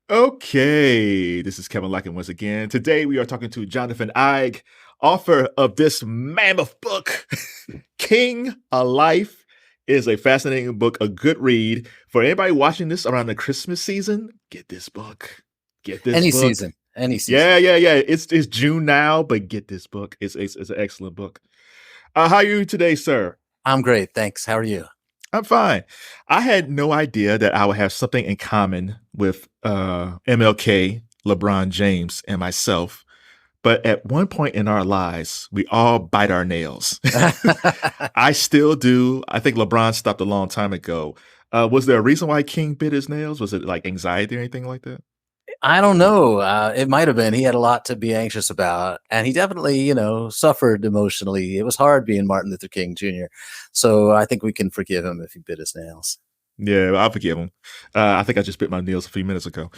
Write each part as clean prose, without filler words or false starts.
Okay, this is Kevin Lockett once again. Today we are talking to Jonathan Eig, author of this mammoth book, King A Life. Is a fascinating book, a good read. For anybody watching this around the Christmas season, get this book. Get this Any book. season, any season. Yeah. It's June now, but get this book. It's an excellent book. How are you today, sir? I'm great, thanks. How are you? I'm fine. I had no idea that I would have something in common with MLK, LeBron James, and myself. But at one point in our lives, we all bite our nails. I still do. I think LeBron stopped a long time ago. Was there a reason why King bit his nails? Was it like anxiety or anything like that? I don't know. It might have been. He had a lot to be anxious about, and he definitely, suffered emotionally. It was hard being Martin Luther King Jr. So I think we can forgive him if he bit his nails. Yeah, I'll forgive him. I think I just bit my nails a few minutes ago.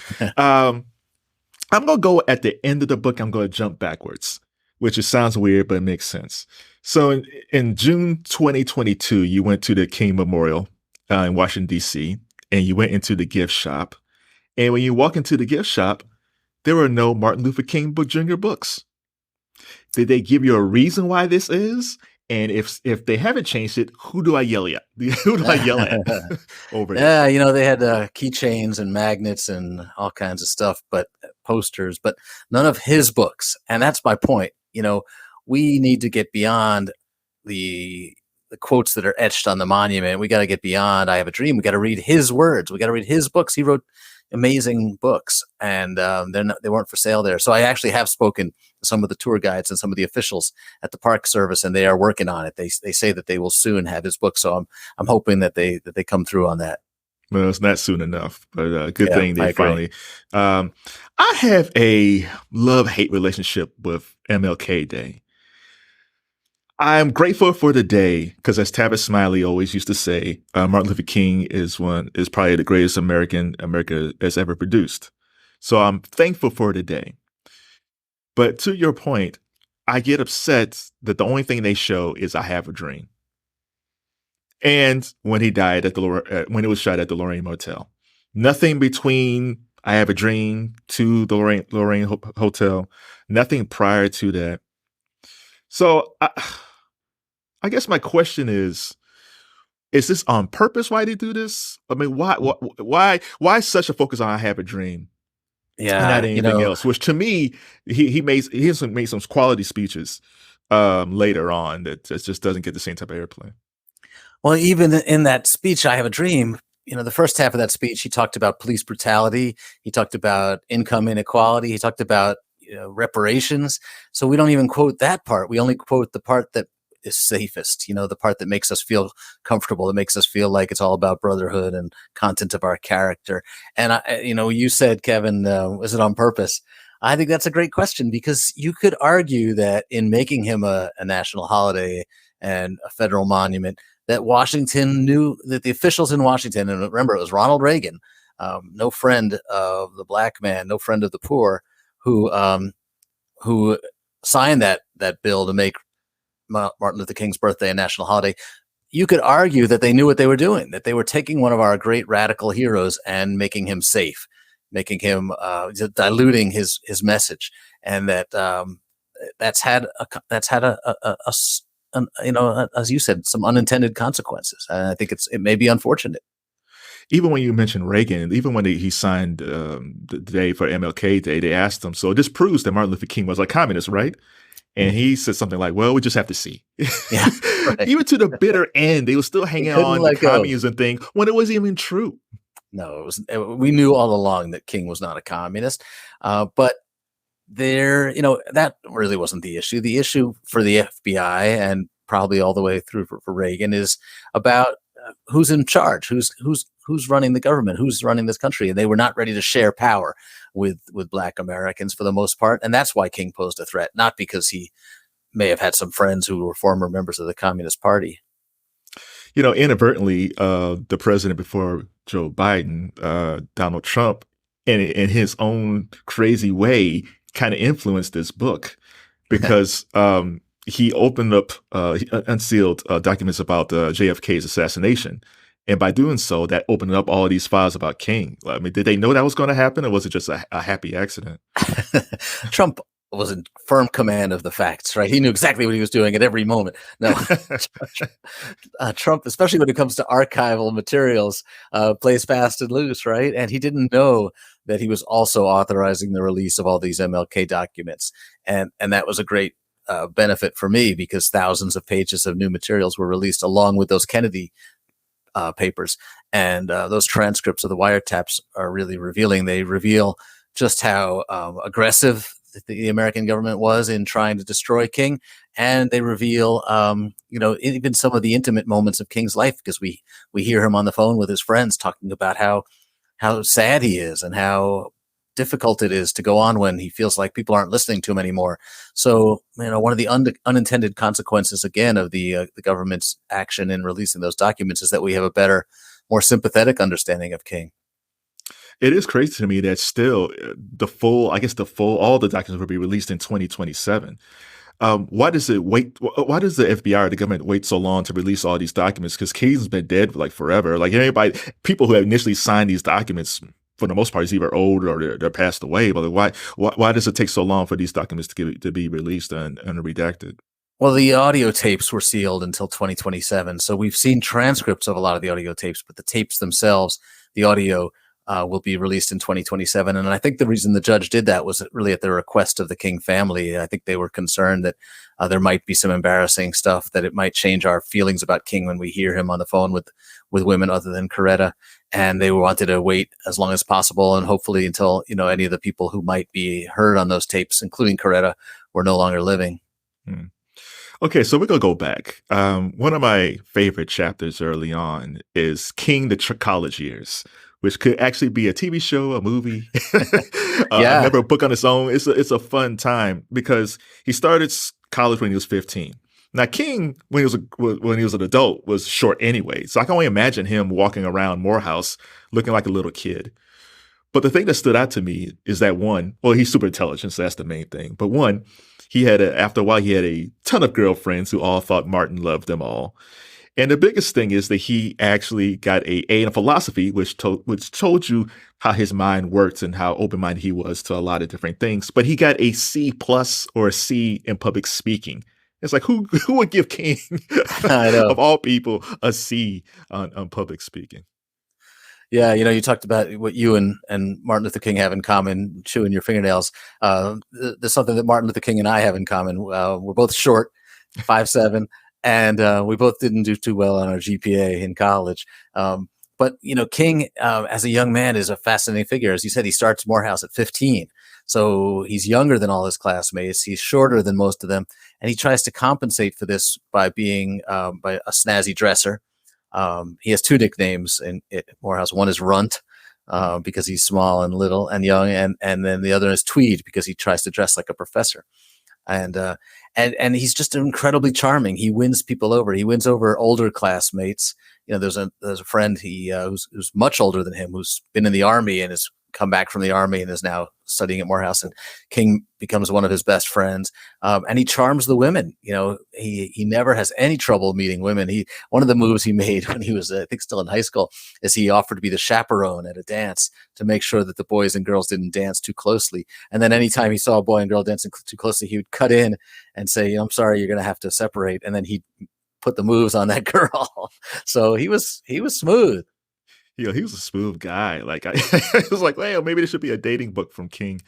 I'm going to go at the end of the book. I'm going to jump backwards, which just sounds weird, but it makes sense. So in June 2022, you went to the King Memorial in Washington, D.C., and you went into the gift shop. And when you walk into the gift shop, there were no Martin Luther King Jr. books. Did they give you a reason why this is? And if they haven't changed it, who do I yell at? Who do I yell at over this? Yeah, they had keychains and magnets and all kinds of stuff, but posters, but none of his books. And that's my point. We need to get beyond the quotes that are etched on the monument. We got to get beyond I Have a Dream. We got to read his words. We got to read his books. He wrote amazing books, and they weren't for sale there. So I actually have spoken to some of the tour guides and some of the officials at the Park Service, and they are working on it. They say that they will soon have his book. So I'm hoping that they come through on that. Well, it's not soon enough, but good thing they I agree. finally. I have a love-hate relationship with MLK Day. I'm grateful for the day because, as Tavis Smiley always used to say, Martin Luther King is probably the greatest America has ever produced. So I'm thankful for the day. But to your point, I get upset that the only thing they show is I Have a Dream. And when he died when it was shot at the Lorraine Motel, nothing between I Have a Dream to the Lorraine Hotel, nothing prior to that. So I guess my question is this on purpose? Why they do this? I mean, why such a focus on I Have a Dream? And not Yeah, anything else, which to me, he made some quality speeches later on that just doesn't get the same type of airplay. Well, even in that speech, I Have a Dream, the first half of that speech, he talked about police brutality. He talked about income inequality. He talked about reparations. So we don't even quote that part. We only quote the part that is safest, the part that makes us feel comfortable, that makes us feel like it's all about brotherhood and content of our character. And, you said, Kevin, was it on purpose? I think that's a great question, because you could argue that in making him a national holiday and a federal monument, that Washington knew, that the officials in Washington, and remember, it was Ronald Reagan, no friend of the black man, no friend of the poor, who signed that bill to make Martin Luther King's birthday a national holiday. You could argue that they knew what they were doing, that they were taking one of our great radical heroes and making him safe, making him diluting his message, and that's had as you said, some unintended consequences. And I think it may be unfortunate. Even when you mentioned Reagan, even when he signed the day for MLK Day, they asked him, so this proves that Martin Luther King was a communist, right? And he said something like, well, we just have to see. Yeah, right. Even to the bitter end, they were still hanging on the communism thing when it wasn't even true. No, we knew all along that King was not a communist. But that really wasn't the issue. The issue for the FBI, and probably all the way through for Reagan, is about who's in charge, who's running the government, who's running this country. And they were not ready to share power with Black Americans for the most part. And that's why King posed a threat, not because he may have had some friends who were former members of the Communist Party. Inadvertently, the president before Joe Biden, Donald Trump, in his own crazy way, kind of influenced this book, because he opened up, he unsealed documents about JFK's assassination. And by doing so, that opened up all these files about King. I mean, did they know that was going to happen, or was it just a happy accident? Trump was in firm command of the facts, right? He knew exactly what he was doing at every moment. No, Trump, especially when it comes to archival materials, plays fast and loose, right? And he didn't know that he was also authorizing the release of all these MLK documents. And that was a great benefit for me, because thousands of pages of new materials were released along with those Kennedy papers. And those transcripts of the wiretaps are really revealing. They reveal just how aggressive the American government was in trying to destroy King. And they reveal, even some of the intimate moments of King's life, because we hear him on the phone with his friends talking about how sad he is and how difficult it is to go on when he feels like people aren't listening to him anymore. So, one of the unintended consequences, again, of the government's action in releasing those documents is that we have a better, more sympathetic understanding of King. It is crazy to me that still all the documents will be released in 2027. Why does the FBI or the government wait so long to release all these documents? Because King's been dead for like forever. Like people who have initially signed these documents, for the most part, is either old or they're passed away. But why does it take so long for these documents to be released and redacted? Well, the audio tapes were sealed until 2027. So we've seen transcripts of a lot of the audio tapes, but the tapes themselves, the audio, will be released in 2027. And I think the reason the judge did that was really at the request of the King family. I think they were concerned that there might be some embarrassing stuff, that it might change our feelings about King when we hear him on the phone with women other than Coretta. And they wanted to wait as long as possible, and hopefully until, any of the people who might be heard on those tapes, including Coretta, were no longer living. Okay, so we're going to go back. One of my favorite chapters early on is King, the college years, which could actually be a TV show, a movie. Yeah. Never a book on its own. It's a fun time because he started college when he was 15. Now, King, when he was an adult, was short anyway. So I can only imagine him walking around Morehouse looking like a little kid. But the thing that stood out to me is that he's super intelligent, so that's the main thing. But after a while, he had a ton of girlfriends who all thought Martin loved them all. And the biggest thing is that he actually got an A in philosophy, which told you how his mind worked and how open-minded he was to a lot of different things. But he got a C+ or a C in public speaking. It's like, who would give King, of all people, a C on public speaking? Yeah, you talked about what you and Martin Luther King have in common, chewing your fingernails. There's something that Martin Luther King and I have in common. We're both short, 5'7", and we both didn't do too well on our GPA in college. But King, as a young man, is a fascinating figure. As you said, he starts Morehouse at 15. So he's younger than all his classmates. He's shorter than most of them. And he tries to compensate for this by being by a snazzy dresser. He has two nicknames in Morehouse. One is Runt, because he's small and little and young. And then the other is Tweed, because he tries to dress like a professor. And he's just incredibly charming. He wins people over. He wins over older classmates. There's a friend who's much older than him, who's been in the Army and has come back from the Army and is now studying at Morehouse, and King becomes one of his best friends. And he charms the women. He never has any trouble meeting women. One of the moves he made when he was, I think, still in high school, is he offered to be the chaperone at a dance to make sure that the boys and girls didn't dance too closely. And then anytime he saw a boy and girl dancing too closely, he would cut in and say, "I'm sorry, you're going to have to separate." And then he'd put the moves on that girl. So he was smooth. He was a smooth guy. Like I was like, well, maybe there should be a dating book from King.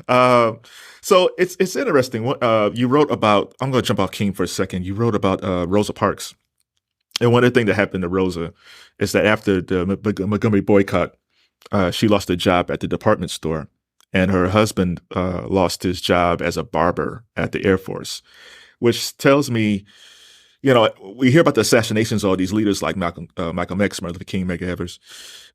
So it's interesting. You wrote about. I'm going to jump off King for a second. You wrote about Rosa Parks, and one of the things that happened to Rosa is that after the Montgomery boycott, she lost a job at the department store, and her husband lost his job as a barber at the Air Force, which tells me. We hear about the assassinations of all these leaders like Malcolm X, Martin Luther King, Medgar Evers,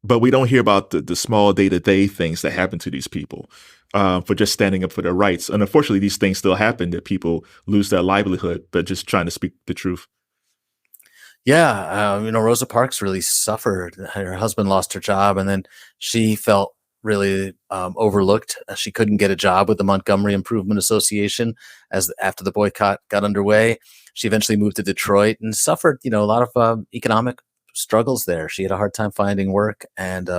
but we don't hear about the small day-to-day things that happen to these people for just standing up for their rights. And unfortunately, these things still happen, that people lose their livelihood, but just trying to speak the truth. Yeah, Rosa Parks really suffered. Her husband lost her job, and then she felt really overlooked. She couldn't get a job with the Montgomery Improvement Association after the boycott got underway. She eventually moved to Detroit and suffered, a lot of economic struggles there. She had a hard time finding work and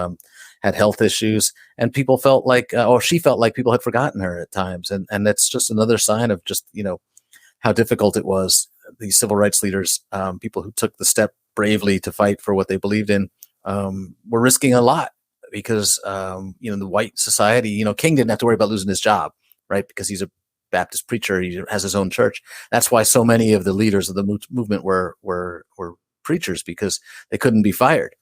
had health issues, and people felt like, or she felt like people had forgotten her at times. And that's just another sign of just, how difficult it was. These civil rights leaders, people who took the step bravely to fight for what they believed in, were risking a lot because, the white society, King didn't have to worry about losing his job, right? Because he's a Baptist preacher. He has his own church. That's why so many of the leaders of the movement were preachers, because they couldn't be fired.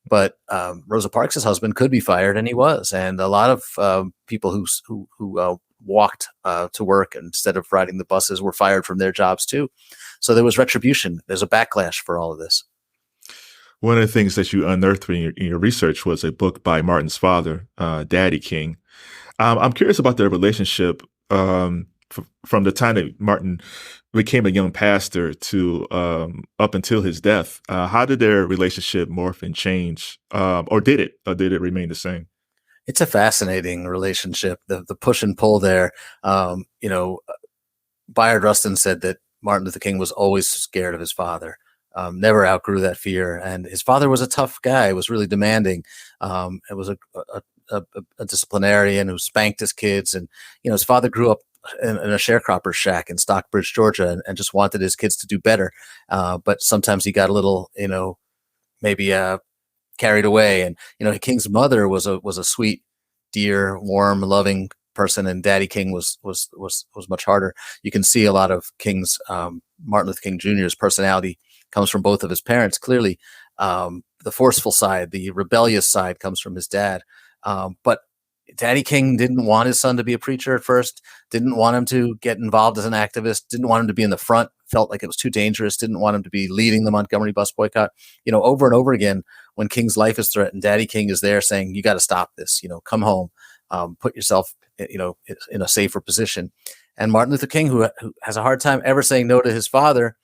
But Rosa Parks' husband could be fired, and he was. And a lot of people who walked to work instead of riding the buses were fired from their jobs too. So there was retribution. There's a backlash for all of this. One of the things that you unearthed in your research was a book by Martin's father, Daddy King. I'm curious about their relationship from the time that Martin became a young pastor to up until his death. How did their relationship morph and change, or did it remain the same? It's a fascinating relationship. The push and pull there. Bayard Rustin said that Martin Luther King was always scared of his father. Never outgrew that fear, and his father was a tough guy. Was really demanding. It was a disciplinarian who spanked his kids, and his father grew up in a sharecropper's shack in Stockbridge, Georgia, and just wanted his kids to do better. But sometimes he got a little, maybe carried away. And King's mother was a sweet, dear, warm, loving person, and Daddy King was much harder. You can see a lot of King's Martin Luther King Jr.'s personality comes from both of his parents. Clearly, the forceful side, the rebellious side, comes from his dad. But Daddy King didn't want his son to be a preacher at first, didn't want him to get involved as an activist, didn't want him to be in the front, felt like it was too dangerous, didn't want him to be leading the Montgomery bus boycott. Over and over again, when King's life is threatened, Daddy King is there saying, you got to stop this, come home, put yourself, in a safer position. And Martin Luther King, who has a hard time ever saying no to his father,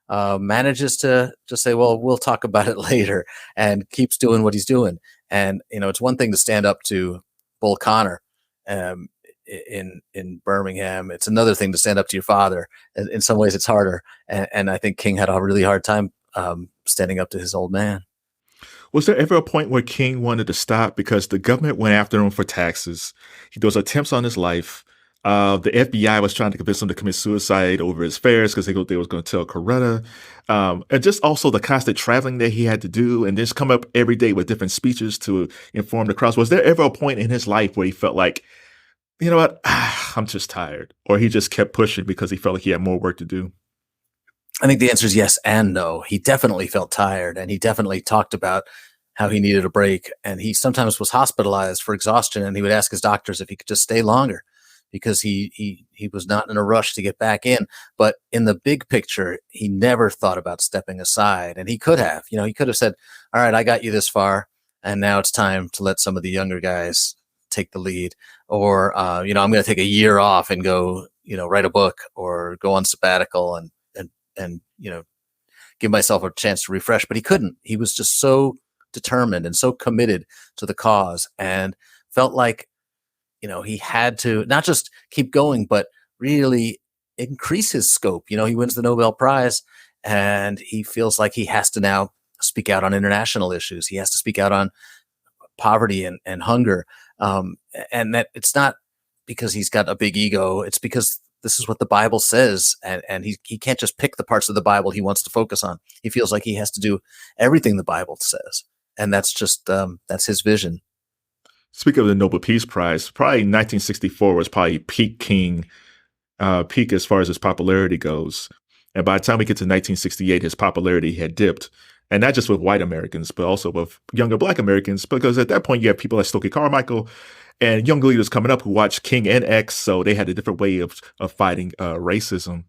manages to just say, well, we'll talk about it later, and keeps doing what he's doing. And, it's one thing to stand up to Bull Connor in Birmingham. It's another thing to stand up to your father. In some ways, it's harder. And I think King had a really hard time standing up to his old man. Was there ever a point where King wanted to stop because the government went after him for taxes? There was attempts on his life. The FBI was trying to convince him to commit suicide over his fares because they was going to tell Coretta. And just also the constant traveling that he had to do, and just come up every day with different speeches to inform the crowds. Was there ever a point in his life where he felt like, you know what, I'm just tired? Or he just kept pushing because he felt like he had more work to do? I think the answer is yes and no. He definitely felt tired, and he definitely talked about how he needed a break. And he sometimes was hospitalized for exhaustion, and he would ask his doctors if he could just stay longer, because he was not in a rush to get back in. But in the big picture, he never thought about stepping aside. And he could have. He could have said, all right, I got you this far, and now it's time to let some of the younger guys take the lead. Or, I'm going to take a year off and go, write a book or go on sabbatical and give myself a chance to refresh. But he couldn't. He was just so determined and so committed to the cause, and felt like, he had to not just keep going, but really increase his scope. He wins the Nobel Prize, and he feels like he has to now speak out on international issues. He has to speak out on poverty and hunger. And that it's not because he's got a big ego. It's because this is what the Bible says. And he can't just pick the parts of the Bible he wants to focus on. He feels like he has to do everything the Bible says. And that's just, that's his vision. Speaking of the Nobel Peace Prize, probably 1964 was probably peak King, peak as far as his popularity goes. And by the time we get to 1968, his popularity had dipped. And not just with white Americans, but also with younger Black Americans, because at that point you have people like Stokely Carmichael and young leaders coming up who watched King and X, so they had a different way of fighting racism.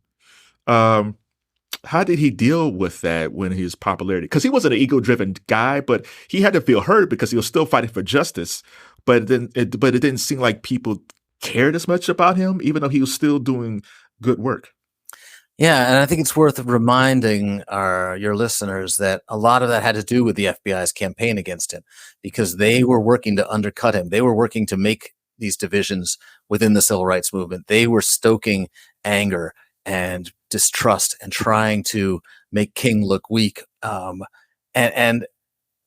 How did he deal with that when his popularity? Because he wasn't an ego-driven guy, but he had to feel hurt because he was still fighting for justice. But it didn't seem like people cared as much about him, even though he was still doing good work. Yeah, and I think it's worth reminding your listeners that a lot of that had to do with the FBI's campaign against him, because they were working to undercut him. They were working to make these divisions within the civil rights movement. They were stoking anger and distrust and trying to make King look weak. and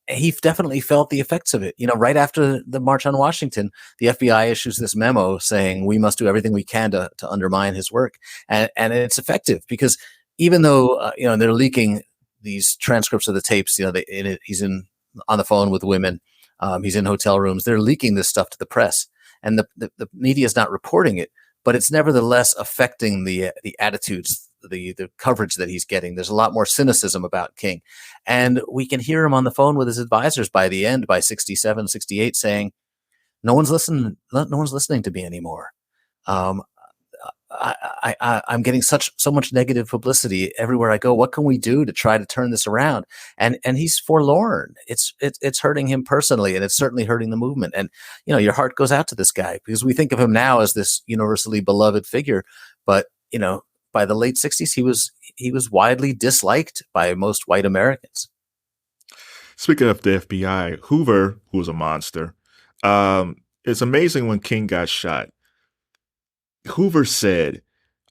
he definitely felt the effects of it. Right after the March on Washington, the FBI issues this memo saying we must do everything we can to undermine his work, and it's effective because even though they're leaking these transcripts of the tapes, he's on the phone with women, he's in hotel rooms, they're leaking this stuff to the press, and the media is not reporting it, but it's nevertheless affecting the attitudes, the coverage that he's getting. There's a lot more cynicism about King. And we can hear him on the phone with his advisors by the end, by 67, 68, saying, no one's listening to me anymore. I'm getting so much negative publicity everywhere I go. What can we do to try to turn this around? And he's forlorn. It's hurting him personally, and it's certainly hurting the movement. And your heart goes out to this guy because we think of him now as this universally beloved figure, but by the late 60s, he was widely disliked by most white Americans. Speaking of the FBI, Hoover, who was a monster, it's amazing when King got shot. Hoover said,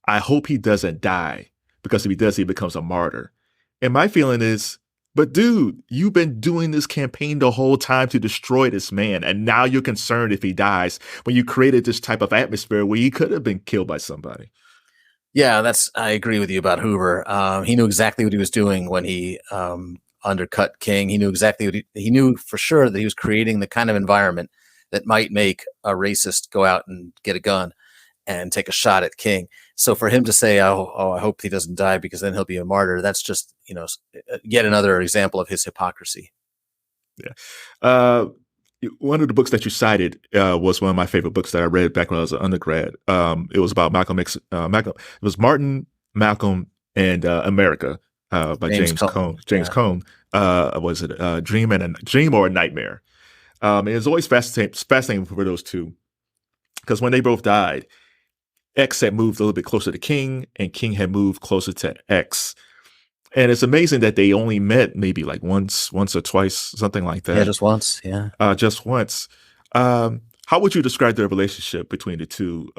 I hope he doesn't die, because if he does, he becomes a martyr. And my feeling is, but dude, you've been doing this campaign the whole time to destroy this man, and now you're concerned if he dies when you created this type of atmosphere where he could have been killed by somebody. Yeah, I agree with you about Hoover. He knew exactly what he was doing when he undercut King. He knew exactly he knew for sure that he was creating the kind of environment that might make a racist go out and get a gun and take a shot at King. So for him to say, I hope he doesn't die because then he'll be a martyr, that's just, yet another example of his hypocrisy. Yeah. One of the books that you cited was one of my favorite books that I read back when I was an undergrad. It was about Malcolm. It was Martin, Malcolm, and America by James Cone. James Cone. Was it a dream or a nightmare? And it's always fascinating for those two, because when they both died, X had moved a little bit closer to King, and King had moved closer to X. And it's amazing that they only met maybe like once or twice, something like that. Yeah, just once. Yeah. Just once. How would you describe their relationship between the two?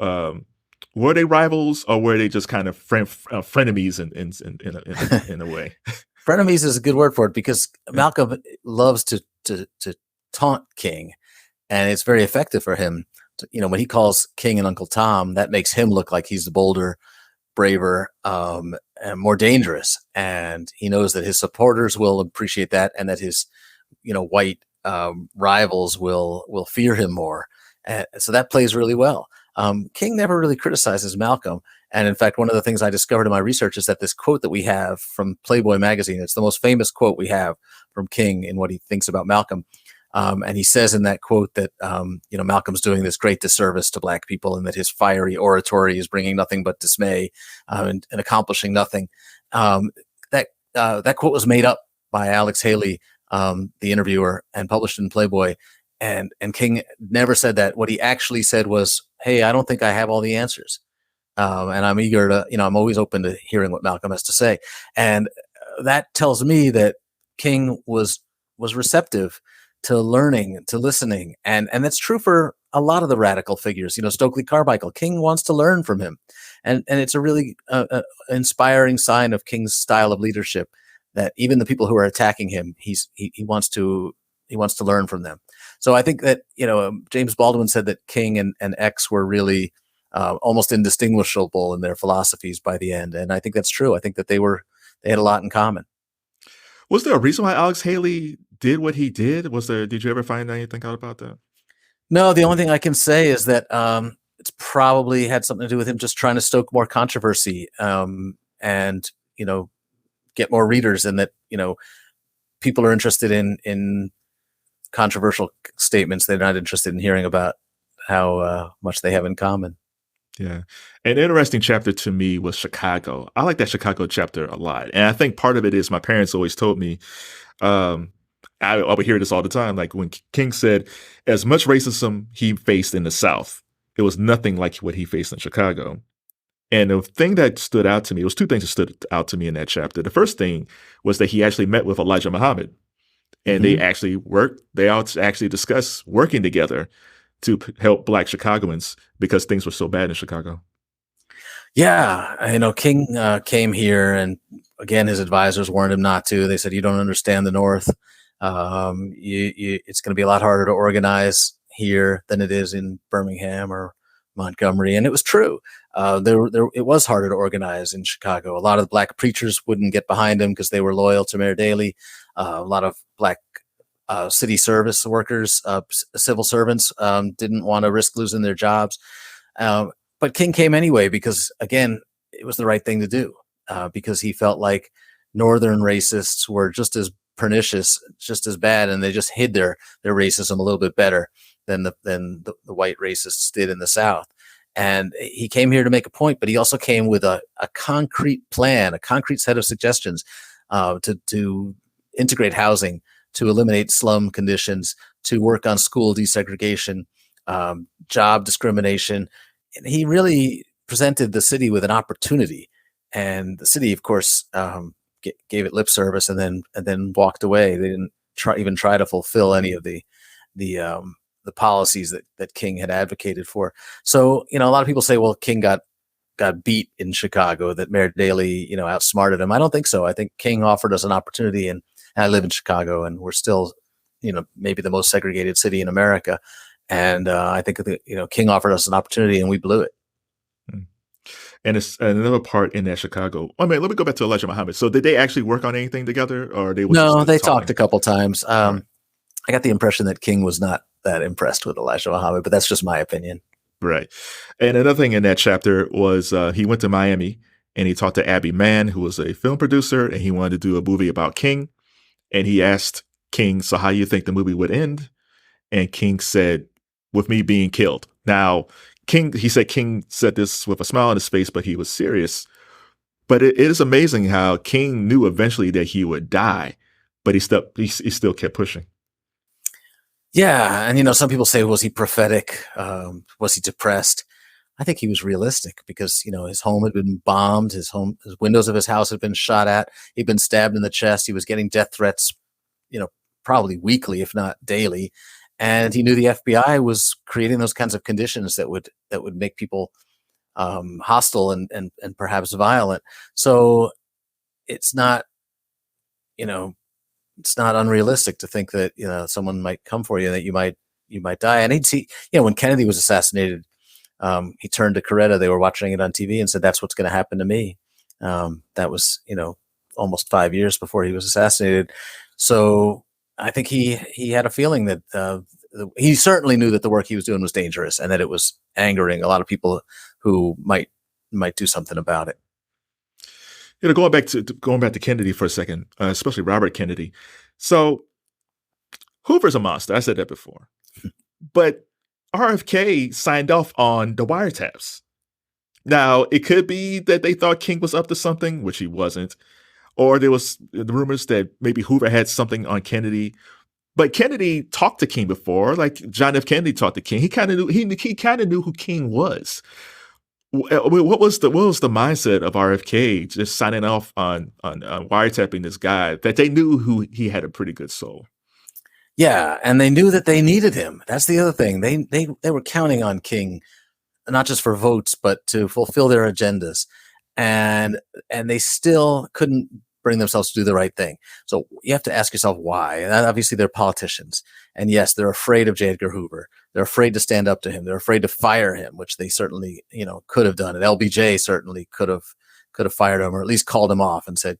Were they rivals, or were they just kind of frenemies in a way? Frenemies is a good word for it, because Malcolm loves to taunt King, and it's very effective for him. When he calls King and Uncle Tom, that makes him look like he's the bolder, braver, and more dangerous. And he knows that his supporters will appreciate that, and that his, white rivals will fear him more. So that plays really well. King never really criticizes Malcolm. And in fact, one of the things I discovered in my research is that this quote that we have from Playboy magazine, it's the most famous quote we have from King in what he thinks about Malcolm. And he says in that quote that, Malcolm's doing this great disservice to Black people, and that his fiery oratory is bringing nothing but dismay and accomplishing nothing. That quote was made up by Alex Haley, the interviewer, and published in Playboy. And King never said that. What he actually said was, hey, I don't think I have all the answers. And I'm eager to, I'm always open to hearing what Malcolm has to say. And that tells me that King was receptive to learning, to listening. And that's true for a lot of the radical figures. Stokely Carmichael, King wants to learn from him. And it's a really inspiring sign of King's style of leadership, that even the people who are attacking him, he wants to learn from them. So I think that, James Baldwin said that King and X were really almost indistinguishable in their philosophies by the end. And I think that's true. I think that they had a lot in common. Was there a reason why Alex Haley did what he did? Did you ever find anything out about that? No, the only thing I can say is that it's probably had something to do with him just trying to stoke more controversy and, get more readers, and that, people are interested in controversial statements. They're not interested in hearing about how much they have in common. Yeah. An interesting chapter to me was Chicago. I like that Chicago chapter a lot. And I think part of it is my parents always told me, I would hear this all the time. Like when King said, as much racism he faced in the South, it was nothing like what he faced in Chicago. And the thing that stood out to me, it was two things that stood out to me in that chapter. The first thing was that he actually met with Elijah Muhammad, and they actually actually discussed working together to help Black Chicagoans because things were so bad in Chicago. Yeah, King came here, and again, his advisors warned him not to. They said, "You don't understand the North. It's going to be a lot harder to organize here than it is in Birmingham or Montgomery," and it was true. It was harder to organize in Chicago. A lot of the black preachers wouldn't get behind him because they were loyal to Mayor Daley. A lot of black city service workers, civil servants, didn't want to risk losing their jobs. But King came anyway because, again, it was the right thing to do, because he felt like Northern racists were just as pernicious, just as bad, and they just hid their racism a little bit better than the white racists did in the South. And he came here to make a point, but he also came with a concrete plan, a concrete set of suggestions to integrate housing, to eliminate slum conditions, to work on school desegregation, job discrimination. And he really presented the city with an opportunity, and the city, of course, gave it lip service and then walked away. They didn't even try to fulfill any of the policies that King had advocated for. So, a lot of people say, well, King got beat in Chicago, that Mayor Daley, outsmarted him. I don't think so. I think King offered us an opportunity, and I live in Chicago, and we're still, maybe the most segregated city in America. And I think King offered us an opportunity, and we blew it. And it's another part in that Chicago. I mean, let me go back to Elijah Muhammad. So did they actually work on anything together, or they? No, they talked a couple times. I got the impression that King was not that impressed with Elijah Muhammad, but that's just my opinion. Right. And another thing in that chapter was he went to Miami and he talked to Abby Mann, who was a film producer, and he wanted to do a movie about King. And he asked King, "So how you think the movie would end?" And King said, "With me being killed." Now, King said this with a smile on his face, but he was serious. But it is amazing how King knew eventually that he would die, but he still kept pushing. Yeah, and some people say, was he prophetic? Was he depressed? I think he was realistic because his home had been bombed, his windows of his house had been shot at, he'd been stabbed in the chest, he was getting death threats, probably weekly, if not daily. And he knew the FBI was creating those kinds of conditions that would make people hostile and perhaps violent. So it's not, it's not unrealistic to think that someone might come for you, that you might die. And he'd see, when Kennedy was assassinated, he turned to Coretta. They were watching it on TV and said, "That's what's going to happen to me." That was almost 5 years before he was assassinated. So I think he had a feeling that he certainly knew that the work he was doing was dangerous and that it was angering a lot of people who might do something about it. Going back to Kennedy for a second, especially Robert Kennedy. So Hoover's a monster. I said that before, but RFK signed off on the wiretaps. Now, it could be that they thought King was up to something, which he wasn't. Or there was the rumors that maybe Hoover had something on Kennedy. But Kennedy talked to King before, like John F. Kennedy talked to King. He kind of knew who King was. What was the mindset of RFK just signing off on wiretapping this guy, that they knew who he had a pretty good soul? Yeah, and they knew that they needed him. That's the other thing. They were counting on King, not just for votes, but to fulfill their agendas. And they still couldn't bring themselves to do the right thing. So you have to ask yourself why. And obviously they're politicians. And yes, they're afraid of J. Edgar Hoover. They're afraid to stand up to him. They're afraid to fire him, which they certainly, could have done. And LBJ certainly could have fired him, or at least called him off and said,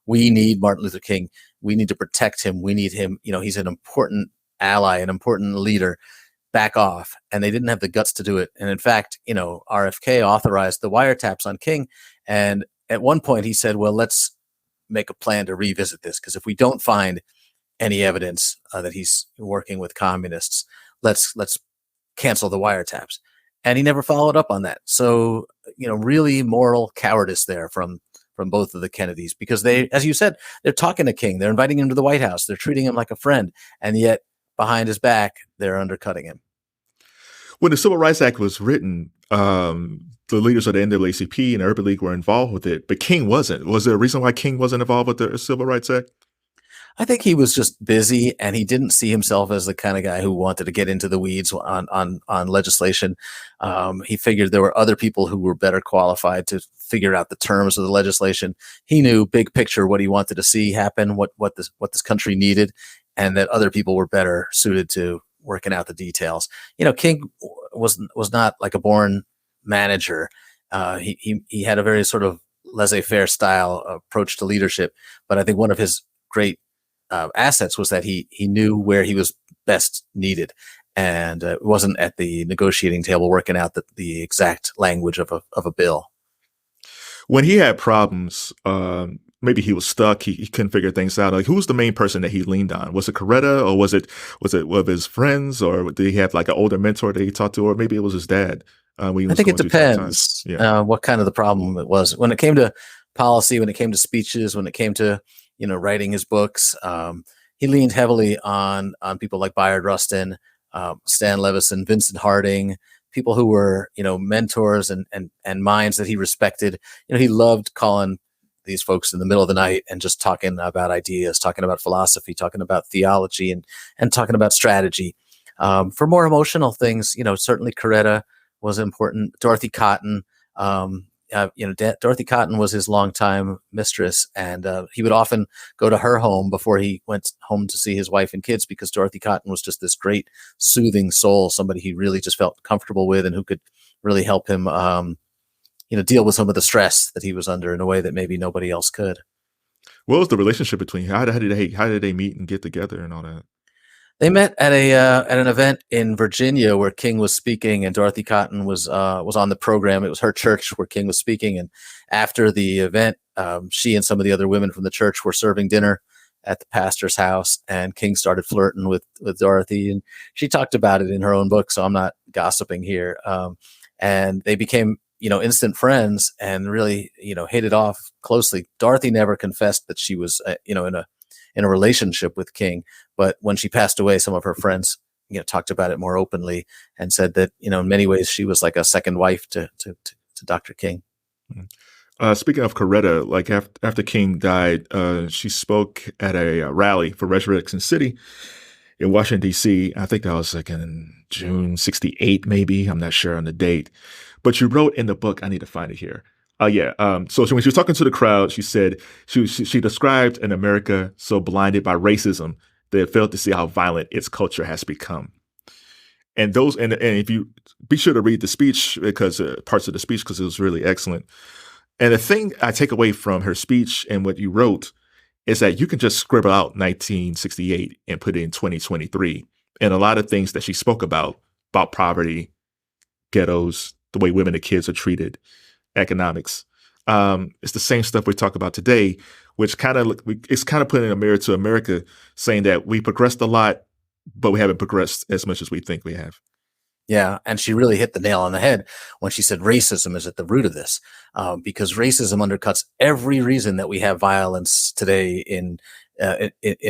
we need Martin Luther King. We need to protect him. We need him. He's an important ally, an important leader. Back off. And they didn't have the guts to do it. And in fact, RFK authorized the wiretaps on King. And at one point he said, well, let's make a plan to revisit this, because if we don't find any evidence that he's working with communists, let's cancel the wiretaps. And he never followed up on that. So, really moral cowardice there from both of the Kennedys, because they, as you said, they're talking to King. They're inviting him to the White House. They're treating him like a friend. And yet behind his back, they're undercutting him. When the Civil Rights Act was written, the leaders of the NAACP and Urban League were involved with it, but King wasn't. Was there a reason why King wasn't involved with the Civil Rights Act? I think he was just busy, and he didn't see himself as the kind of guy who wanted to get into the weeds on legislation. He figured there were other people who were better qualified to figure out the terms of the legislation. He knew big picture what he wanted to see happen, what this country needed, and that other people were better suited to working out the details. King was not like a born manager. He had a very sort of laissez-faire style approach to leadership, but I think one of his great assets was that he knew where he was best needed, and it wasn't at the negotiating table working out the exact language of a bill. When he had problems, maybe he was stuck, he couldn't figure things out. Like, who was the main person that he leaned on? Was it Coretta, or was it one of his friends, or did he have like an older mentor that he talked to, or maybe it was his dad? I think it depends what kind of the problem it was. When it came to policy, when it came to speeches, when it came to writing his books, he leaned heavily on people like Bayard Rustin, Stan Levison, Vincent Harding, people who were mentors and minds that he respected. He loved calling these folks in the middle of the night and just talking about ideas, talking about philosophy, talking about theology, and talking about strategy. For more emotional things, certainly Coretta was important. Dorothy Cotton. Dorothy Cotton was his longtime mistress, and he would often go to her home before he went home to see his wife and kids, because Dorothy Cotton was just this great soothing soul, somebody he really just felt comfortable with, and who could really help him, deal with some of the stress that he was under in a way that maybe nobody else could. What was the relationship between? How did they meet and get together and all that? They met at an event in Virginia where King was speaking, and Dorothy Cotton was on the program. It was her church where King was speaking, and after the event, she and some of the other women from the church were serving dinner at the pastor's house, and King started flirting with Dorothy, and she talked about it in her own book, so I'm not gossiping here. And they became instant friends and really hit it off closely. Dorothy never confessed that she was in a relationship with King, but when she passed away, some of her friends talked about it more openly and said that in many ways she was like a second wife to Dr. King. Speaking of Coretta, like after King died, she spoke at a rally for Resurrection City in Washington, D.C. I think that was like in June 68, maybe. I'm not sure on the date. But you wrote in the book, I need to find it here. So when she was talking to the crowd, she said she described an America so blinded by racism that it failed to see how violent its culture has become. And if you be sure to read the speech, because parts of the speech, because it was really excellent. And the thing I take away from her speech and what you wrote is that you can just scribble out 1968 and put it in 2023. And a lot of things that she spoke about poverty, ghettos, the way women and kids are treated, economics. It's the same stuff we talk about today, which it's kind of putting a mirror to America, saying that we progressed a lot, but we haven't progressed as much as we think we have. Yeah, and she really hit the nail on the head when she said racism is at the root of this, because racism undercuts every reason that we have violence today in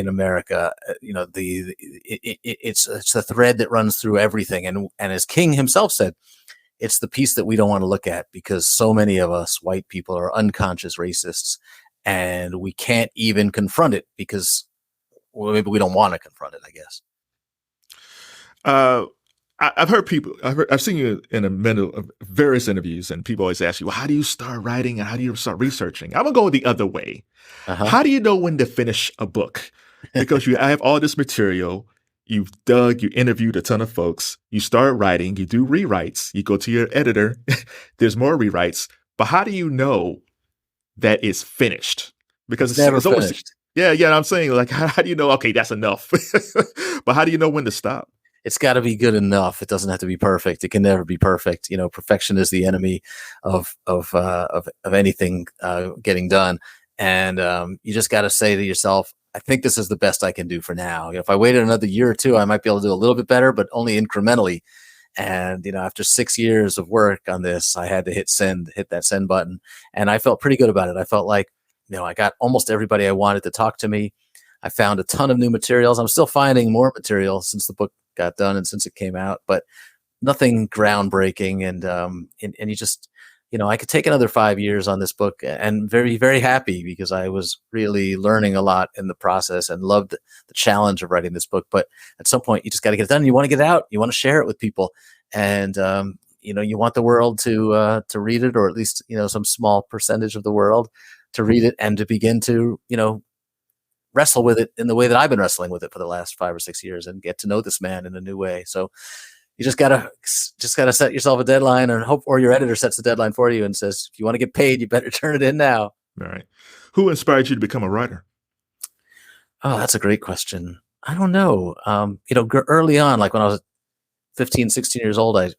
America. It's the thread that runs through everything, and as King himself said, it's the piece that we don't want to look at, because so many of us white people are unconscious racists, and we can't even confront it because maybe we don't want to confront it, I guess. I've seen you in the middle of various interviews, and people always ask you, well, how do you start writing and how do you start researching? I'm going to go the other way. Uh-huh. How do you know when to finish a book? Because I have all this material. You interviewed a ton of folks, you start writing, you do rewrites, you go to your editor, there's more rewrites. But how do you know that it's finished? Because it's never finished. Yeah. I'm saying, like, how do you know, okay, that's enough? But how do you know when to stop? It's got to be good enough. It doesn't have to be perfect. It can never be perfect. Perfection is the enemy of anything getting done. And you just got to say to yourself, I think this is the best I can do for now. If I waited another year or two, I might be able to do a little bit better, but only incrementally. And, after 6 years of work on this, I had to hit that send button. And I felt pretty good about it. I felt like, I got almost everybody I wanted to talk to me. I found a ton of new materials. I'm still finding more material since the book got done and since it came out, but nothing groundbreaking. And you just, I could take another 5 years on this book and very, very happy because I was really learning a lot in the process and loved the challenge of writing this book. But at some point, you just got to get it done. You want to get it out. You want to share it with people. And, you want the world to read it, or at least, some small percentage of the world to read it and to begin to, wrestle with it in the way that I've been wrestling with it for the last 5 or 6 years and get to know this man in a new way. So you just gotta set yourself a deadline and hope, or your editor sets the deadline for you and says, if you want to get paid, you better turn it in now. All right. Who inspired you to become a writer? Oh, that's a great question. I don't know. Early on, like when I was 15, 16 years old, I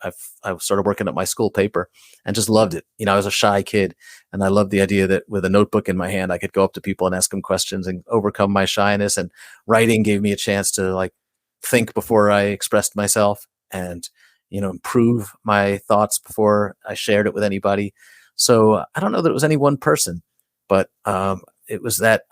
started working at my school paper and just loved it. I was a shy kid, and I loved the idea that with a notebook in my hand, I could go up to people and ask them questions and overcome my shyness. And writing gave me a chance to think before I expressed myself and, improve my thoughts before I shared it with anybody. So I don't know that it was any one person, but it was that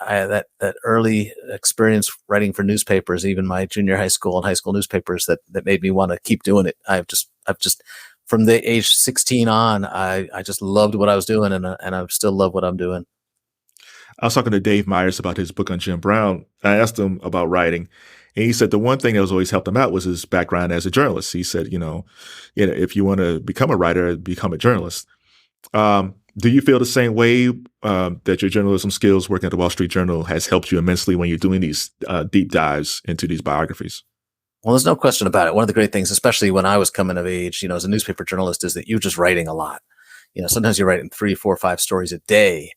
early experience writing for newspapers, even my junior high school and high school newspapers, that made me want to keep doing it. I've just from the age 16 on, I just loved what I was doing, and I still love what I'm doing. I was talking to Dave Myers about his book on Jim Brown. I asked him about writing, and he said the one thing that was always helped him out was his background as a journalist. He said, if you want to become a writer, become a journalist. Do you feel the same way that your journalism skills working at the Wall Street Journal has helped you immensely when you're doing these deep dives into these biographies? Well, there's no question about it. One of the great things, especially when I was coming of age, as a newspaper journalist, is that you're just writing a lot. Sometimes you're writing 3, 4, 5 stories a day,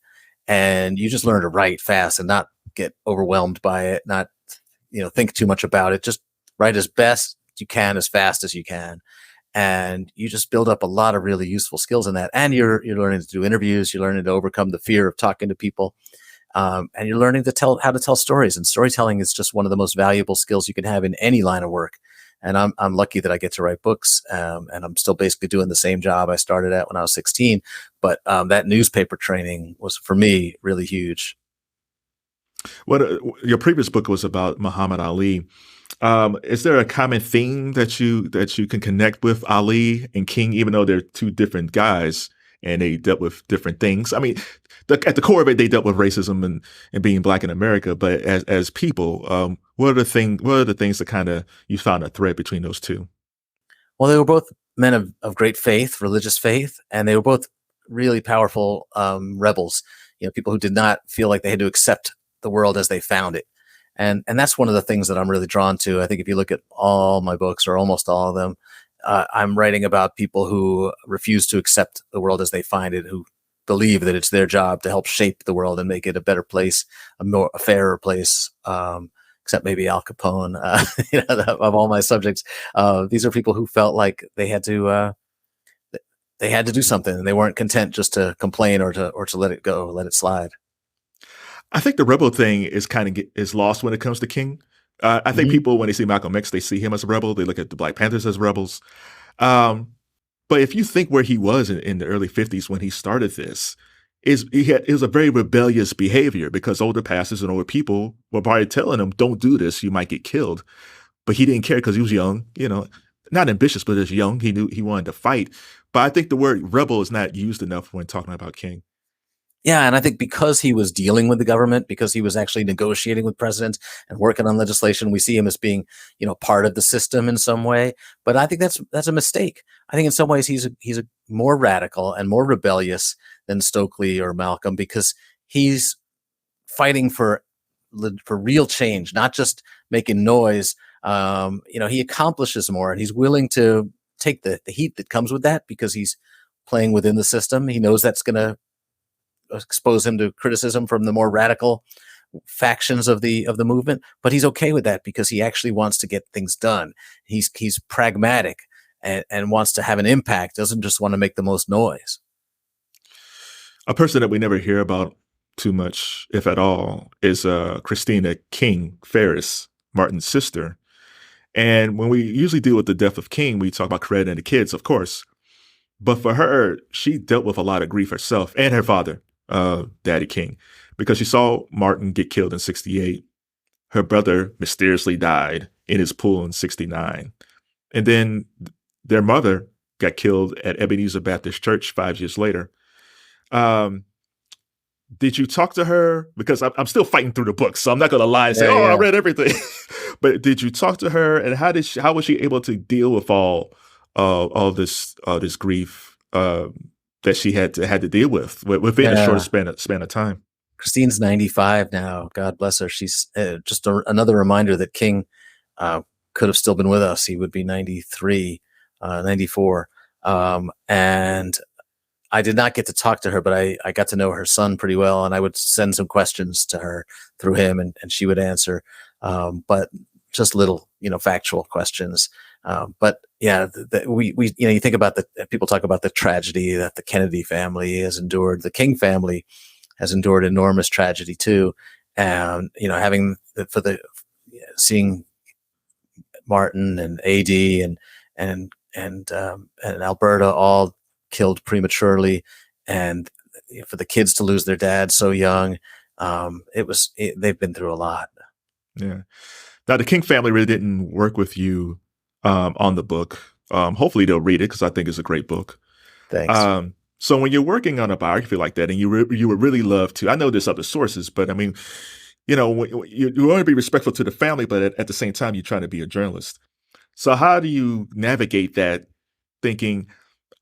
and you just learn to write fast and not get overwhelmed by it, not, think too much about it. Just write as best you can, as fast as you can. And you just build up a lot of really useful skills in that. And you're learning to do interviews. You're learning to overcome the fear of talking to people. And you're learning to how to tell stories. And storytelling is just one of the most valuable skills you can have in any line of work. And I'm lucky that I get to write books. And I'm still basically doing the same job I started at when I was 16. But that newspaper training was, for me, really huge. Your previous book was about Muhammad Ali. Is there a common theme that you can connect with Ali and King, even though they're two different guys and they dealt with different things? I mean, at the core of it, they dealt with racism and being black in America. But as people, what are the things that kind of you found a thread between those two? Well, they were both men of great faith, religious faith, and they were both really powerful rebels. People who did not feel like they had to accept the world as they found it. And that's one of the things that I'm really drawn to. I think if you look at all my books, or almost all of them, I'm writing about people who refuse to accept the world as they find it, who believe that it's their job to help shape the world and make it a better place, a fairer place, except maybe Al Capone, of all my subjects. These are people who felt like they had to do something, and they weren't content just to complain or to let it go, let it slide. I think the rebel thing is lost when it comes to King. I think people, when they see Malcolm X, they see him as a rebel. They look at the Black Panthers as rebels. But if you think where he was in the early 50s when he started this, it was a very rebellious behavior, because older pastors and older people were probably telling him, don't do this, you might get killed. But he didn't care because he was young, not ambitious, but just young. He knew he wanted to fight. But I think the word rebel is not used enough when talking about King. Yeah, and I think because he was dealing with the government, because he was actually negotiating with presidents and working on legislation, we see him as being, part of the system in some way. But I think that's a mistake. I think in some ways he's a more radical and more rebellious than Stokely or Malcolm, because he's fighting for real change, not just making noise. He accomplishes more, and he's willing to take the heat that comes with that, because he's playing within the system. He knows that's going to expose him to criticism from the more radical factions of the movement, but he's okay with that because he actually wants to get things done. He's pragmatic and wants to have an impact, doesn't just want to make the most noise. A person that we never hear about too much, if at all, is Christina King Ferris, Martin's sister. And when we usually deal with the death of King, we talk about Coretta and the kids, of course. But for her, she dealt with a lot of grief herself, and her father, Daddy King, because she saw Martin get killed in 1968. Her brother mysteriously died in his pool in 1969. And then their mother got killed at Ebenezer Baptist Church 5 years later. Um, did you talk to her? Because I'm still fighting through the book, so I'm not going to lie and say, Yeah, "Oh, I yeah. read everything." But did you talk to her, and how was she able to deal with all this grief that she had to deal with within a short Yeah. span of time? Christine's 95 now. God bless her. She's just another reminder that King could have still been with us. He would be 93, 94. And I did not get to talk to her, but I got to know her son pretty well, and I would send some questions to her through him, and she would answer, but just little, factual questions. But yeah, we you think about people talk about the tragedy that the Kennedy family has endured. The King family has endured enormous tragedy too, and having for the seeing Martin and AD and Alberta all killed prematurely, and for the kids to lose their dad so young, they've been through a lot. Yeah. Now, the King family really didn't work with you on the book. Hopefully, they'll read it because I think it's a great book. Thanks. So when you're working on a biography like that, and you would really love to, I know there's other sources, but I mean, you want to be respectful to the family, but at the same time, you're trying to be a journalist. So how do you navigate that thinking,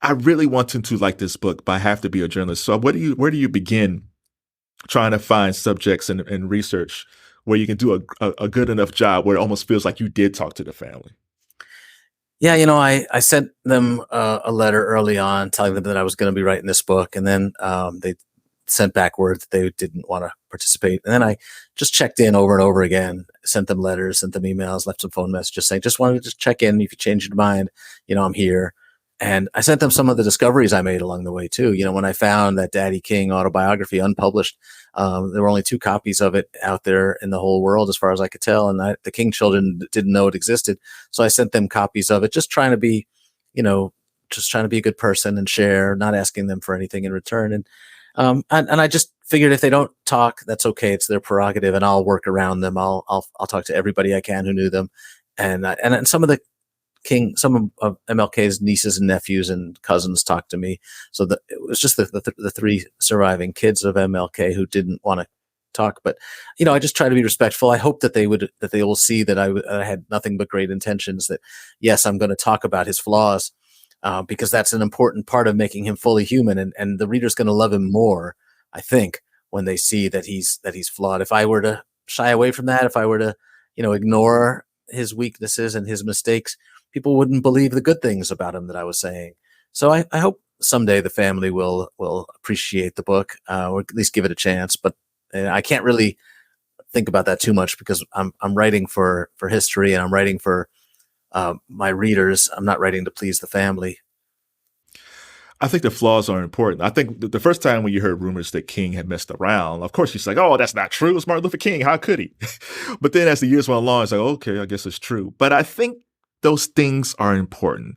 I really want them to like this book, but I have to be a journalist. So where do you begin trying to find subjects and research where you can do a good enough job where it almost feels like you did talk to the family? Yeah, I sent them a letter early on telling them that I was going to be writing this book, and then they sent back word that they didn't want to participate. And then I just checked in over and over again, sent them letters, sent them emails, left some phone messages saying, just wanted to check in. If you change your mind, I'm here. And I sent them some of the discoveries I made along the way too. When I found that Daddy King autobiography unpublished, there were only 2 copies of it out there in the whole world, as far as I could tell. And the King children didn't know it existed. So I sent them copies of it, just trying to be, a good person and share, not asking them for anything in return. And I just figured if they don't talk, that's okay. It's their prerogative, and I'll work around them. I'll talk to everybody I can who knew them. And some of MLK's nieces and nephews and cousins talked to me. So it was just the 3 surviving kids of MLK who didn't want to talk. But, I just try to be respectful. I hope that they will see that I had nothing but great intentions, that yes, I'm going to talk about his flaws, because that's an important part of making him fully human. And the reader's going to love him more, I think, when they see that he's flawed. If I were to shy away from that, if I were to, ignore his weaknesses and his mistakes, people wouldn't believe the good things about him that I was saying. So I hope someday the family will appreciate the book, or at least give it a chance. But I can't really think about that too much, because I'm writing for history, and I'm writing for my readers. I'm not writing to please the family. I think the flaws are important. I think the first time when you heard rumors that King had messed around, of course, you're like, oh, that's not true. It's Martin Luther King. How could he? But then as the years went along, it's like, okay, I guess it's true. But I think those things are important,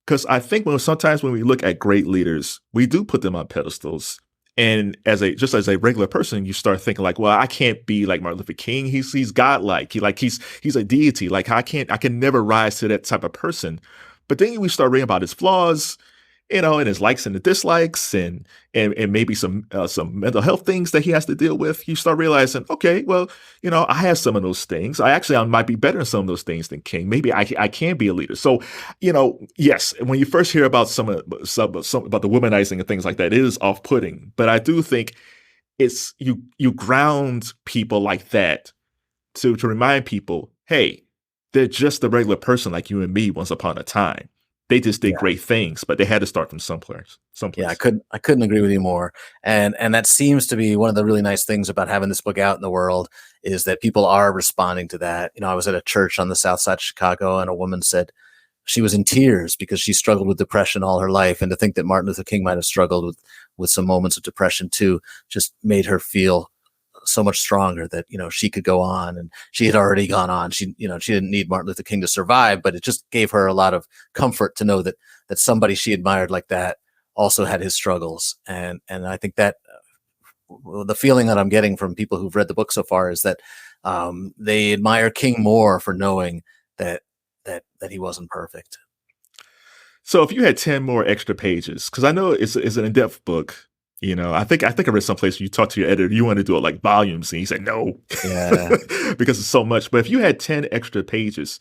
because I think sometimes when we look at great leaders, we do put them on pedestals. And as a regular person, you start thinking like, well, I can't be like Martin Luther King. He's godlike. He's a deity. Like I can never rise to that type of person. But then we start reading about his flaws, and his likes and the dislikes, and maybe some mental health things that he has to deal with. You start realizing, okay, well, I have some of those things. I might be better in some of those things than King. Maybe I can be a leader. So, yes, when you first hear about some about the womanizing and things like that, it is off-putting. But I do think it's you ground people like that to remind people, hey, they're just a regular person like you and me once upon a time. They just did great things, but they had to start from someplace. Yeah, I couldn't agree with you more. And that seems to be one of the really nice things about having this book out in the world, is that people are responding to that. I was at a church on the south side of Chicago, and a woman said she was in tears because she struggled with depression all her life. And to think that Martin Luther King might have struggled with some moments of depression too, just made her feel so much stronger that, she could go on, and she had already gone on. She didn't need Martin Luther King to survive, but it just gave her a lot of comfort to know that somebody she admired like that also had his struggles. And I think that the feeling that I'm getting from people who've read the book so far is that they admire King more for knowing that he wasn't perfect. So if you had 10 more extra pages, because I know it's an in-depth book, I think I read someplace you talk to your editor, you want to do it like volumes, and he said no, Yeah. because it's so much. But if you had 10 extra pages,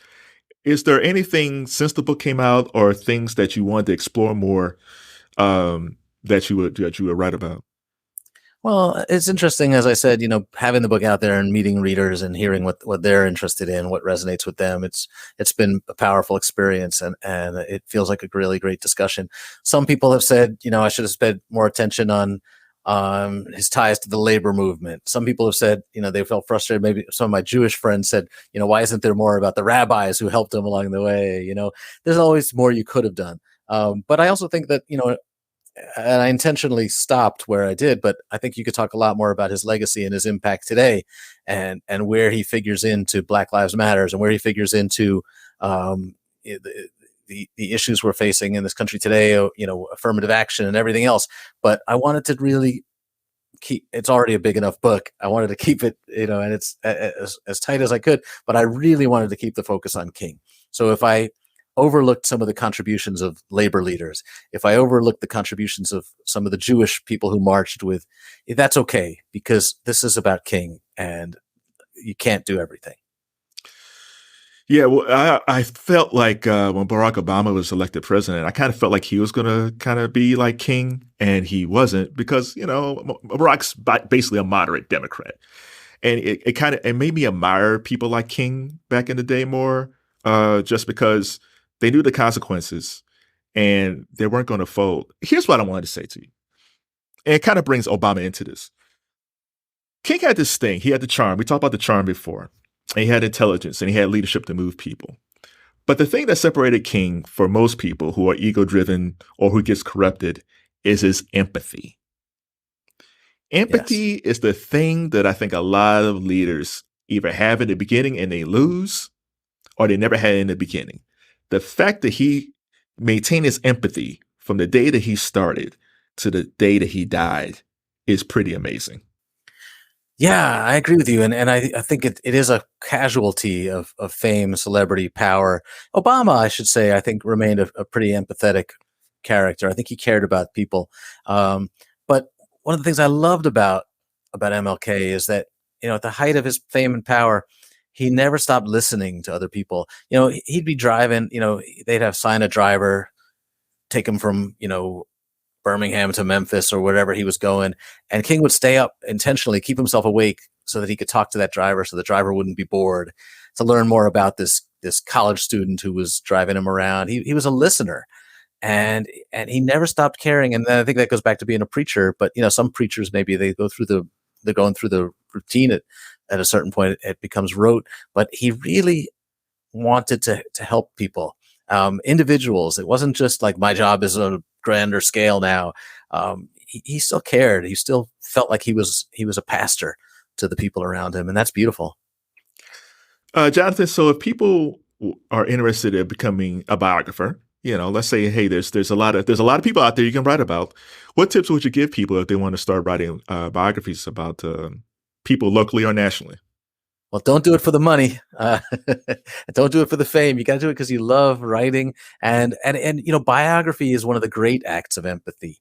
is there anything since the book came out, or things that you wanted to explore more, that you would write about? Well, it's interesting, as I said, having the book out there and meeting readers and hearing what they're interested in, what resonates with them. It's been a powerful experience, and it feels like a really great discussion. Some people have said, I should have spent more attention on his ties to the labor movement. Some people have said, they felt frustrated. Maybe some of my Jewish friends said, why isn't there more about the rabbis who helped him along the way? There's always more you could have done. But I also think that, and I intentionally stopped where I did, but I think you could talk a lot more about his legacy and his impact today, and where he figures into Black Lives Matters, and where he figures into the issues we're facing in this country today, affirmative action and everything else. But I wanted to really it's already a big enough book. I wanted to keep it, and it's as tight as I could, but I really wanted to keep the focus on King. So if I overlooked some of the contributions of labor leaders, if I overlooked the contributions of some of the Jewish people who marched with, that's okay, because this is about King, and you can't do everything. Yeah, well, I felt like when Barack Obama was elected president, I kind of felt like he was going to kind of be like King, and he wasn't, because, Barack's basically a moderate Democrat. And it made me admire people like King back in the day more, just because they knew the consequences and they weren't going to fold. Here's what I wanted to say to you. And it kind of brings Obama into this. King had this thing. He had the charm. We talked about the charm before. And he had intelligence, and he had leadership to move people. But the thing that separated King for most people who are ego-driven or who gets corrupted is his empathy. Empathy is the thing that I think a lot of leaders either have in the beginning and they lose, or they never had in the beginning. The fact that he maintained his empathy from the day that he started to the day that he died is pretty amazing. Yeah, I agree with you. And I think it is a casualty of fame, celebrity, power. Obama, I should say, I think remained a pretty empathetic character. I think he cared about people. But one of the things I loved about MLK is that, at the height of his fame and power, he never stopped listening to other people. He'd be driving, they'd have sign a driver, take him from, Birmingham to Memphis or wherever he was going. And King would stay up intentionally, keep himself awake so that he could talk to that driver, so the driver wouldn't be bored, to learn more about this college student who was driving him around. He was a listener, and he never stopped caring. And then I think that goes back to being a preacher. But, some preachers, maybe they're going through the routine at a certain point, it becomes rote, but he really wanted to help people, individuals. It wasn't just like, my job is a grander scale now. He still cared. He still felt like he was a pastor to the people around him, and that's beautiful. Jonathan, so if people are interested in becoming a biographer, let's say, hey, there's a lot of people out there you can write about. What tips would you give people if they want to start writing biographies about people locally or nationally? Well, don't do it for the money. Don't do it for the fame. You got to do it because you love writing. And biography is one of the great acts of empathy.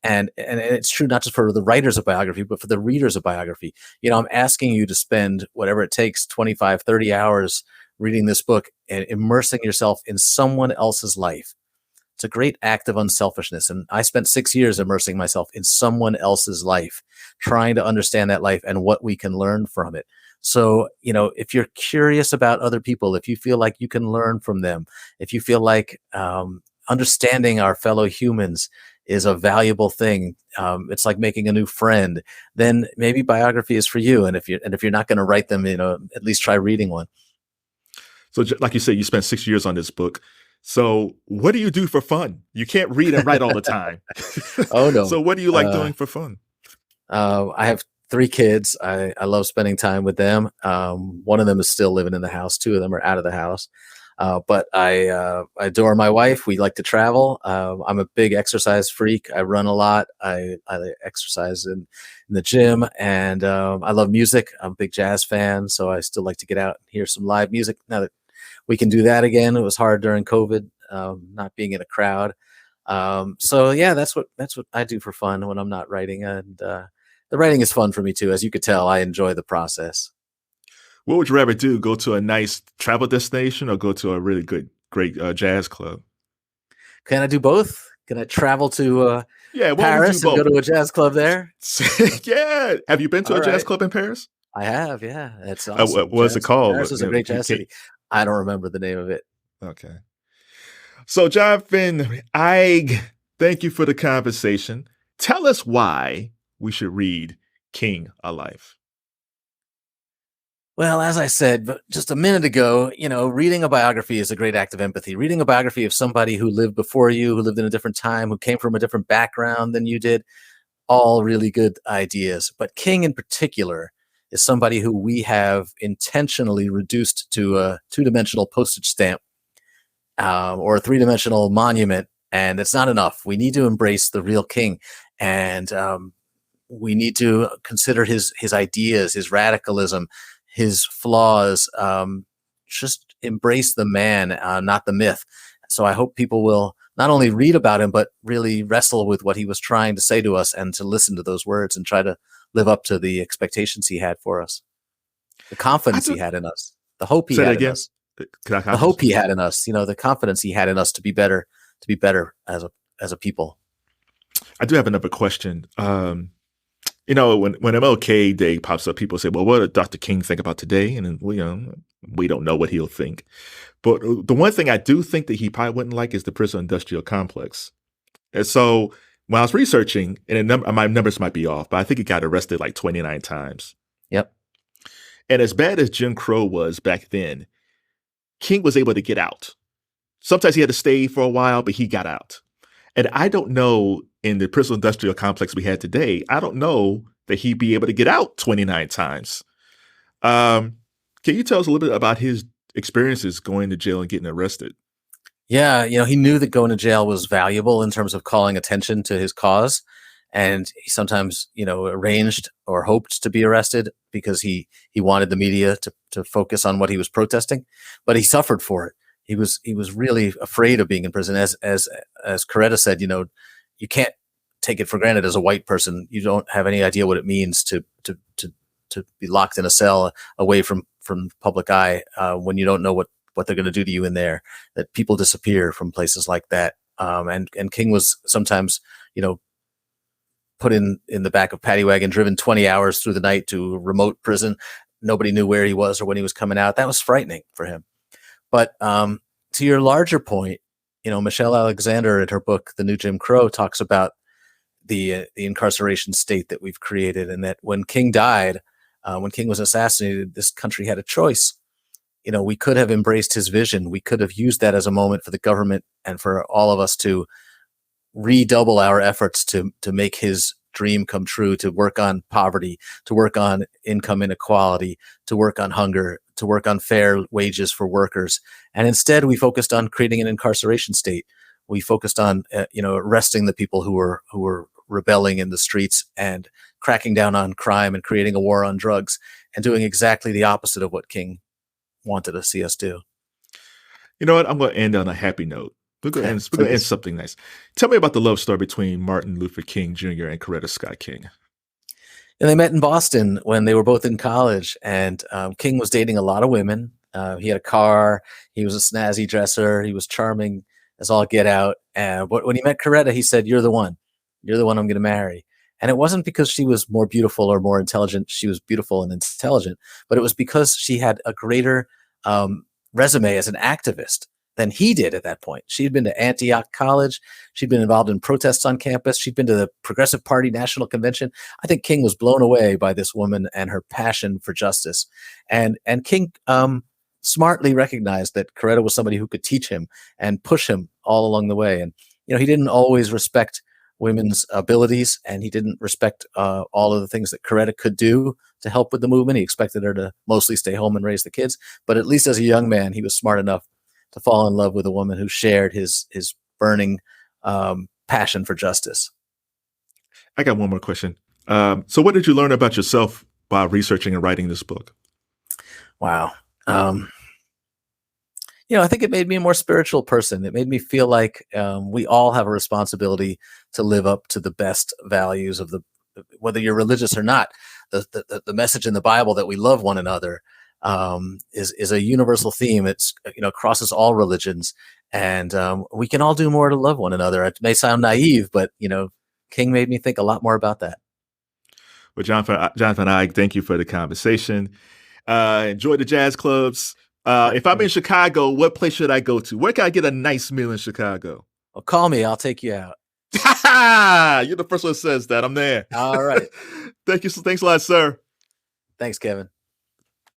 And it's true not just for the writers of biography, but for the readers of biography. I'm asking you to spend whatever it takes, 25, 30 hours reading this book and immersing yourself in someone else's life. It's a great act of unselfishness. And I spent 6 years immersing myself in someone else's life, trying to understand that life and what we can learn from it. So, if you're curious about other people, if you feel like you can learn from them, if you feel like understanding our fellow humans is a valuable thing, it's like making a new friend, then maybe biography is for you. And if you're not going to write them, at least try reading one. So, like you said, you spent 6 years on this book. So what do you do for fun? You can't read and write all the time. Oh, no. So what do you like doing for fun? I have 3 kids. I love spending time with them. One of them is still living in the house. 2 of them are out of the house. But I adore my wife. We like to travel. I'm a big exercise freak. I run a lot. I exercise in the gym, and I love music. I'm a big jazz fan, so I still like to get out and hear some live music. Now that we can do that again, it was hard during COVID, not being in a crowd. So yeah, that's what I do for fun when I'm not writing, and the writing is fun for me too. As you could tell, I enjoy the process. What would you rather do? Go to a nice travel destination or go to a really great jazz club? Can I do both? Can I travel to Yeah, why don't we do Paris and go both? to a jazz club there? Yeah. Have you been to All a jazz right, club in Paris? I have. Yeah, it's awesome. What was it called? Paris is a You know, great jazz city. I don't remember the name of it. okay. So, Jonathan Eig, thank you for the conversation. Tell us why we should read King Alive. Well, as I said just a minute ago, reading a biography is a great act of empathy. Reading a biography of somebody who lived before you, who lived in a different time, who came from a different background than you did, all really good ideas. But King in particular is somebody who we have intentionally reduced to a two-dimensional postage stamp or a three-dimensional monument, and it's not enough. We need to embrace the real King, and we need to consider his ideas, his radicalism, his flaws. Just embrace the man, not the myth. So I hope people will not only read about him, but really wrestle with what he was trying to say to us and to listen to those words and try to live up to the expectations he had for us, the confidence he had in us, the hope he Say that had in again. us, the hope he had in us, the confidence he had in us to be better as a people. I do have another question. When MLK Day pops up, people say, well, what did Dr. King think about today? And then, we don't know what he'll think. But the one thing I do think that he probably wouldn't like is the prison industrial complex. And so when I was researching, and my numbers might be off, but I think he got arrested like 29 times. Yep. And as bad as Jim Crow was back then, King was able to get out. Sometimes he had to stay for a while, but he got out. And I don't know, in the prison industrial complex we had today, I don't know that he'd be able to get out 29 times. Can you tell us a little bit about his experiences going to jail and getting arrested? Yeah, he knew that going to jail was valuable in terms of calling attention to his cause. And he sometimes, arranged or hoped to be arrested because he wanted the media to focus on what he was protesting, but he suffered for it. He was really afraid of being in prison. As Coretta said, you can't take it for granted as a white person. You don't have any idea what it means to be locked in a cell away from public eye when you don't know what they're going to do to you in there. That people disappear from places like that. And King was sometimes, put in the back of paddy wagon, driven 20 hours through the night to a remote prison. Nobody knew where he was or when he was coming out. That was frightening for him. But to your larger point, Michelle Alexander in her book, The New Jim Crow, talks about the incarceration state that we've created, and that when King died, when King was assassinated, this country had a choice. We could have embraced his vision. We could have used that as a moment for the government and for all of us to redouble our efforts to make his dream come true, to work on poverty, to work on income inequality, to work on hunger, to work on fair wages for workers. And instead, we focused on creating an incarceration state. We focused on, arresting the people who were rebelling in the streets and cracking down on crime and creating a war on drugs and doing exactly the opposite of what King wanted to see us do. You know what? I'm going to end on a happy note. We're going to end something nice. Tell me about the love story between Martin Luther King Jr. and Coretta Scott King. And they met in Boston when they were both in college, and King was dating a lot of women. He had a car. He was a snazzy dresser. He was charming as all get out. But when he met Coretta, he said, "You're the one. You're the one I'm going to marry." And it wasn't because she was more beautiful or more intelligent. She was beautiful and intelligent, but it was because she had a greater resume as an activist than he did at that point. She had been to Antioch College. She'd been involved in protests on campus. She'd been to the Progressive Party National Convention. I think King was blown away by this woman and her passion for justice. And King smartly recognized that Coretta was somebody who could teach him and push him all along the way. And, he didn't always respect women's abilities, and he didn't respect all of the things that Coretta could do to help with the movement. He expected her to mostly stay home and raise the kids. But at least as a young man, he was smart enough to fall in love with a woman who shared his burning passion for justice. I got one more question. So what did you learn about yourself by researching and writing this book? Wow. I think it made me a more spiritual person. It made me feel like we all have a responsibility to live up to the best values of whether you're religious or not. The message in the Bible that we love one another is a universal theme. It's crosses all religions, and we can all do more to love one another. It may sound naive, but King made me think a lot more about that. Well, Jonathan Eig, thank you for the conversation. Enjoy the jazz clubs. If I'm in Chicago, what place should I go to? Where can I get a nice meal in Chicago? Well, call me. I'll take you out. You're the first one that says that. I'm there. All right. Thanks a lot, sir. Thanks, Kevin.